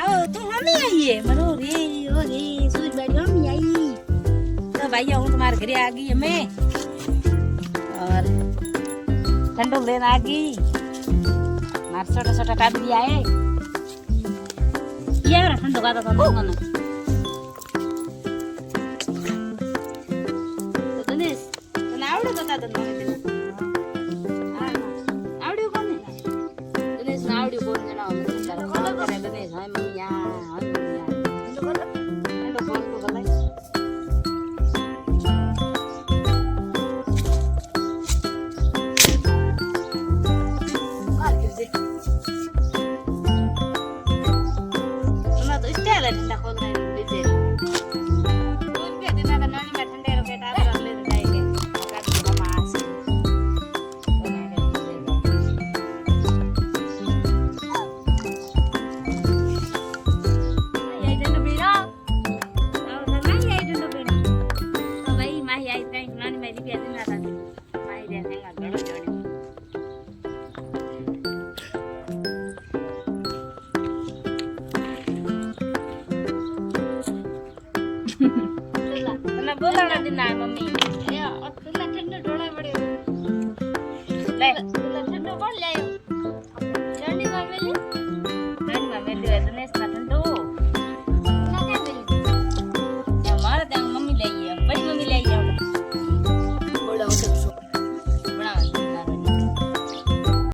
आओ तो हम ही आइए मरो रे ओ रे सूरज बैठी हम ही आई तो भाई हूँ तुम्हारे घर आ गई मैं और ठंडो लेने आ गई मार छोटा छोटा काट दिया है ये रहा ठंडो का तो ना तो दिनेश तो ना आवड़े बता दो ना आवड़े कौन है दिनेश ना आवड़े कौन है ना तारा कौन करे दिनेश हाय मम्मी हाय ठंडो कौन को गलाई ठंडा खोल रहे हैं बीजे कुछ भी दिन का नानी में ठंडे रोके टाप कर ले जाएंगे काट के मास ये दिन बीरा और ना ये दिन बीरा तो भाई माही आई कहीं नानी मेरी भी दिन आता थी माही देखेगा बड़ो जोड़ी ना बोला दिन ना मम्मी ये और तुला ठंडो ढोला पड़े ले तुला ठंडो बोल ले रानी मामेली है दिनेश